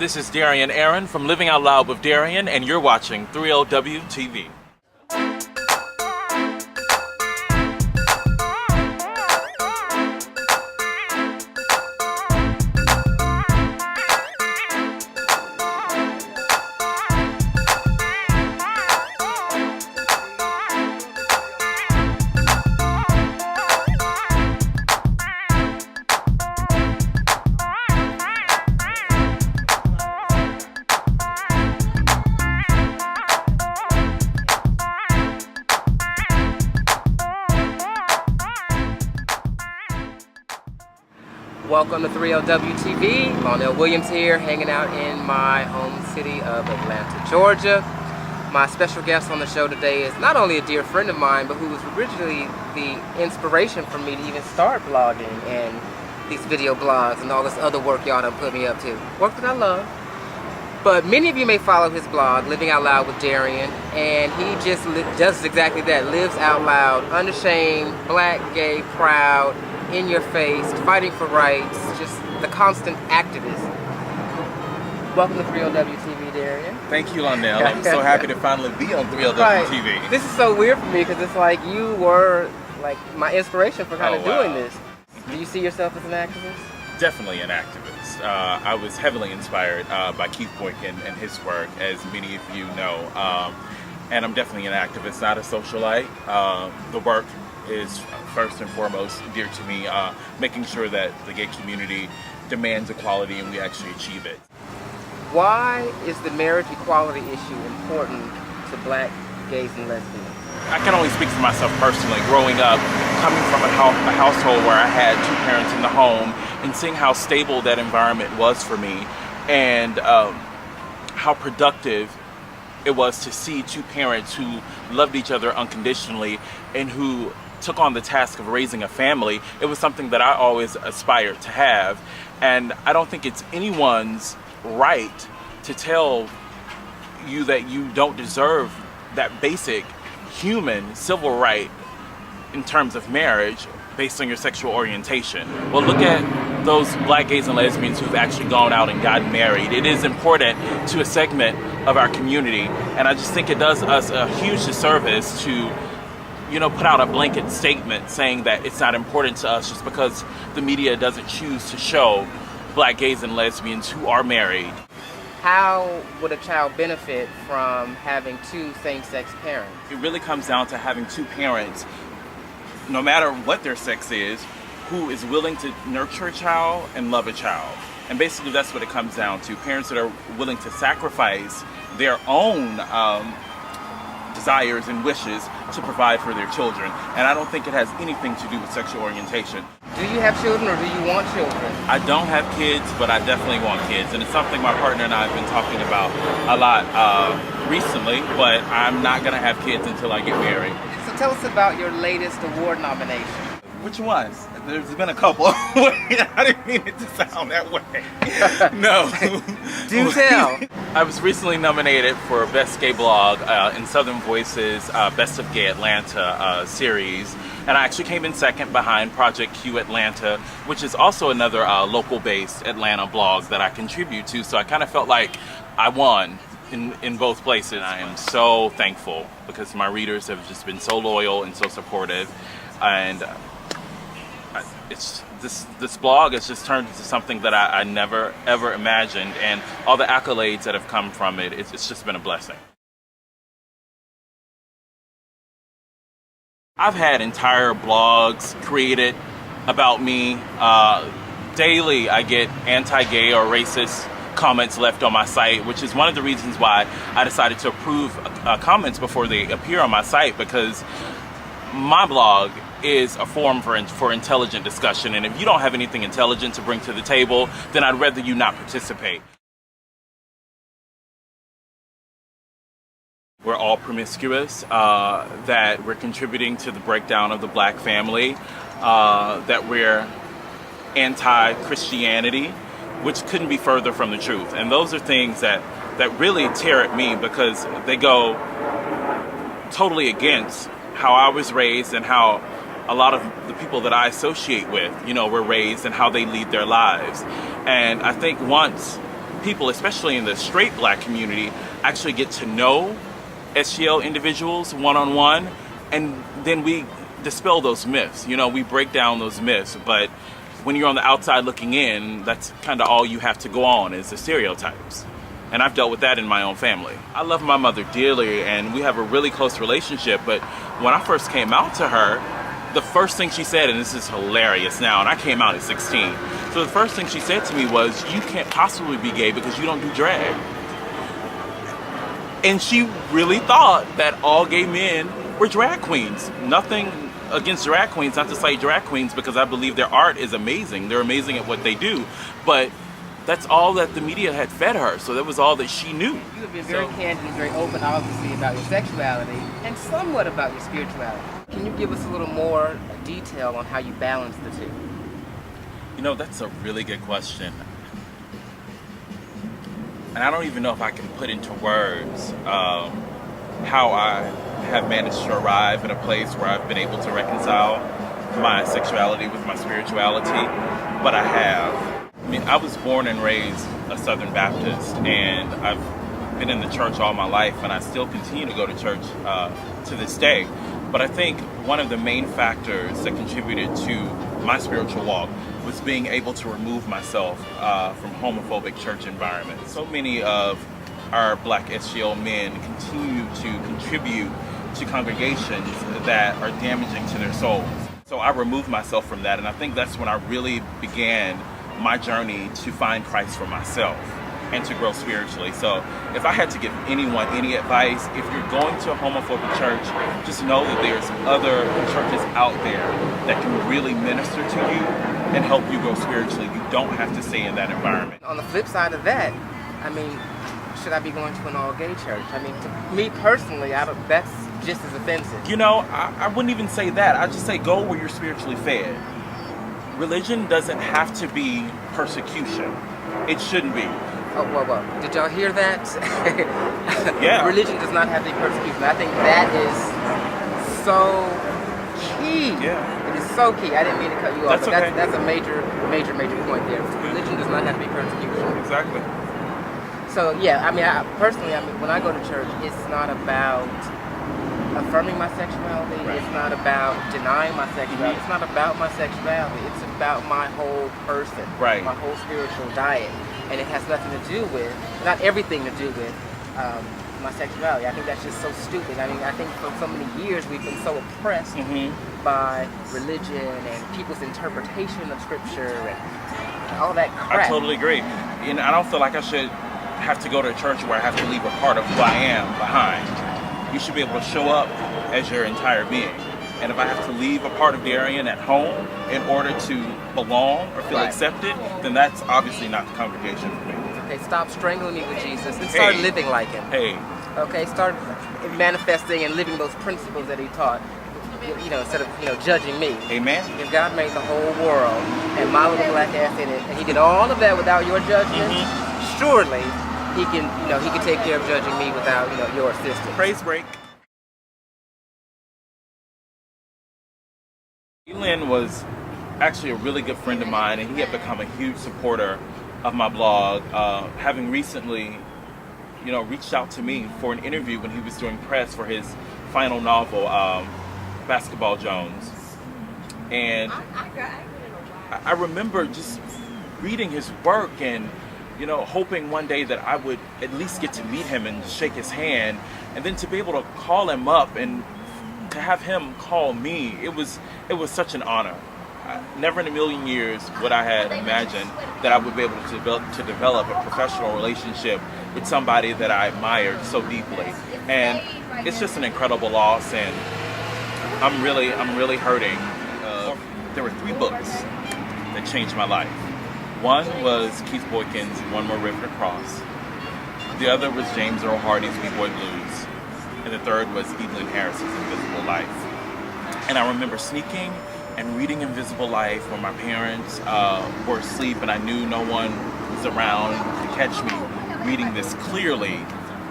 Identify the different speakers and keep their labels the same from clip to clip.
Speaker 1: This is Darian Aaron from Living Out Loud with Darian, and you're watching 3LW TV.
Speaker 2: Welcome to 3LW TV. Lionel Williams here, hanging out in my home city of Atlanta, Georgia. My special guest on the show today is not only a dear friend of mine, but who was originally the inspiration for me to even start blogging and these video blogs and all this other work y'all done put me up to. Work that I love. But many of you may follow his blog, Living Out Loud with Darian, and he just does exactly that. Lives out loud, unashamed, black, gay, proud, in your face, fighting for rights, just the constant activist. Welcome to 3LW TV, Darian.
Speaker 1: Thank you, Lionel. I'm so happy to finally be on 3LW TV.
Speaker 2: This is so weird for me because it's like you were like my inspiration for kind of doing this. Do you see yourself as an activist?
Speaker 1: Definitely an activist. I was heavily inspired by Keith Boykin and his work, as many of you know. And I'm definitely an activist, not a socialite. The work is first and foremost dear to me, making sure that the gay community demands equality and we actually achieve it.
Speaker 2: Why is the marriage equality issue important to black gays and lesbians?
Speaker 1: I can only speak for myself personally. Growing up, coming from a household where I had two parents in the home and seeing how stable that environment was for me and how productive it was to see two parents who loved each other unconditionally and who took on the task of raising a family. It was something that I always aspired to have, and I don't think it's anyone's right to tell you that you don't deserve that basic human civil right in terms of marriage based on your sexual orientation. Well, look at those black gays and lesbians who've actually gone out and gotten married. It is important to a segment of our community, and I just think it does us a huge disservice to put out a blanket statement saying that it's not important to us just because the media doesn't choose to show black gays and lesbians who are married.
Speaker 2: How would a child benefit from having two same-sex parents?
Speaker 1: It really comes down to having two parents, no matter what their sex is, who is willing to nurture a child and love a child. And basically that's what it comes down to. Parents that are willing to sacrifice their own desires and wishes to provide for their children. And I don't think it has anything to do with sexual orientation.
Speaker 2: Do you have children or do you want children?
Speaker 1: I don't have kids, but I definitely want kids. And it's something my partner and I have been talking about a lot recently, but I'm not going to have kids until I get married.
Speaker 2: So tell us about your latest award nomination.
Speaker 1: Which ones? There's been a couple. I didn't mean it to sound that way. No.
Speaker 2: Do tell.
Speaker 1: I was recently nominated for Best Gay Blog in Southern Voices Best of Gay Atlanta series. And I actually came in second behind Project Q Atlanta, which is also another local-based Atlanta blog that I contribute to. So I kind of felt like I won in both places. I am so thankful because my readers have just been so loyal and so supportive. And this blog has just turned into something that I never ever imagined, and all the accolades that have come from it, it's just been a blessing. I've had entire blogs created about me. Daily I get anti-gay or racist comments left on my site, which is one of the reasons why I decided to approve comments before they appear on my site, because my blog is a forum for intelligent discussion, and if you don't have anything intelligent to bring to the table, then I'd rather you not participate. We're all promiscuous, that we're contributing to the breakdown of the black family, that we're anti-Christianity, which couldn't be further from the truth. And those are things that really tear at me, because they go totally against how I was raised and how a lot of the people that I associate with, were raised and how they lead their lives. And I think once people, especially in the straight black community, actually get to know SGL individuals one-on-one, and then we dispel those myths. You know, we break down those myths, but when you're on the outside looking in, that's kind of all you have to go on is the stereotypes. And I've dealt with that in my own family. I love my mother dearly, and we have a really close relationship, but when I first came out to her, the first thing she said, and this is hilarious now, and I came out at 16, so the first thing she said to me was, "You can't possibly be gay because you don't do drag." And she really thought that all gay men were drag queens. Nothing against drag queens, not to say drag queens, because I believe their art is amazing. They're amazing at what they do, but that's all that the media had fed her, so that was all that she knew.
Speaker 2: You have been very candid and very open, obviously, about your sexuality and somewhat about your spirituality. Can you give us a little more detail on how you balance the two?
Speaker 1: You know, that's a really good question. And I don't even know if I can put into words how I have managed to arrive at a place where I've been able to reconcile my sexuality with my spirituality, but I have. I mean, I was born and raised a Southern Baptist, and I've been in the church all my life, and I still continue to go to church to this day. But I think one of the main factors that contributed to my spiritual walk was being able to remove myself from homophobic church environments. So many of our black SGL men continue to contribute to congregations that are damaging to their souls. So I removed myself from that, and I think that's when I really began my journey to find Christ for myself and to grow spiritually. So if I had to give anyone any advice, if you're going to a homophobic church, just know that there's other churches out there that can really minister to you and help you grow spiritually. You don't have to stay in that environment.
Speaker 2: On the flip side of that, I mean, should I be going to an all-gay church? I mean, to me personally, that's just as offensive.
Speaker 1: You know, I wouldn't even say that. I just say go where you're spiritually fed. Religion doesn't have to be persecution. It shouldn't be.
Speaker 2: Oh, well. Did y'all hear that?
Speaker 1: Yeah.
Speaker 2: Religion does not have to be persecution. I think that is so key.
Speaker 1: Yeah.
Speaker 2: It is so key. I didn't mean to cut you off,
Speaker 1: That's
Speaker 2: but
Speaker 1: okay.
Speaker 2: that's a major point there. Religion does not have to be persecution.
Speaker 1: Exactly.
Speaker 2: So yeah, I mean, personally, when I go to church, it's not about affirming my sexuality.
Speaker 1: Right.
Speaker 2: It's not about denying my sexuality. It's not about my sexuality. It's about my whole person,
Speaker 1: Right.
Speaker 2: my whole spiritual diet, and it has nothing to do with, not everything to do with my sexuality. I think that's just so stupid. I mean, I think for so many years we've been so oppressed by religion and people's interpretation of scripture and all that crap.
Speaker 1: I totally agree. And I don't feel like I should have to go to a church where I have to leave a part of who I am behind. You should be able to show up as your entire being. And if I have to leave a part of Darian at home in order to belong or feel accepted, then that's obviously not the congregation for me.
Speaker 2: Okay, stop strangling me with Jesus and start living like him.
Speaker 1: Hey.
Speaker 2: Okay, start manifesting and living those principles that he taught. You know, instead of judging me.
Speaker 1: Amen.
Speaker 2: If God made the whole world and my little black ass in it, and he did all of that without your judgment, surely he can take care of judging me without your assistance.
Speaker 1: Praise break. Lynn was actually a really good friend of mine, and he had become a huge supporter of my blog, having recently reached out to me for an interview when he was doing press for his final novel, Basketball Jones. And I remember just reading his work and hoping one day that I would at least get to meet him and shake his hand, and then to be able to call him up and to have him call me, it was such an honor. Never in a million years would I have imagined that I would be able to develop a professional relationship with somebody that I admired so deeply. And it's just an incredible loss, and I'm really hurting. There were 3 books that changed my life. One was Keith Boykin's One More River to Cross. The other was James Earl Hardy's B-Boy Blues. And the third was Lynn Harris's Invisible Life. And I remember sneaking and reading Invisible Life when my parents were asleep and I knew no one was around to catch me reading this clearly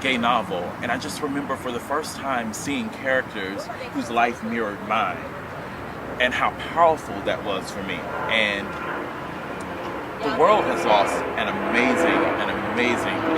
Speaker 1: gay novel. And I just remember for the first time seeing characters whose life mirrored mine and how powerful that was for me. And the world has lost an Amazing.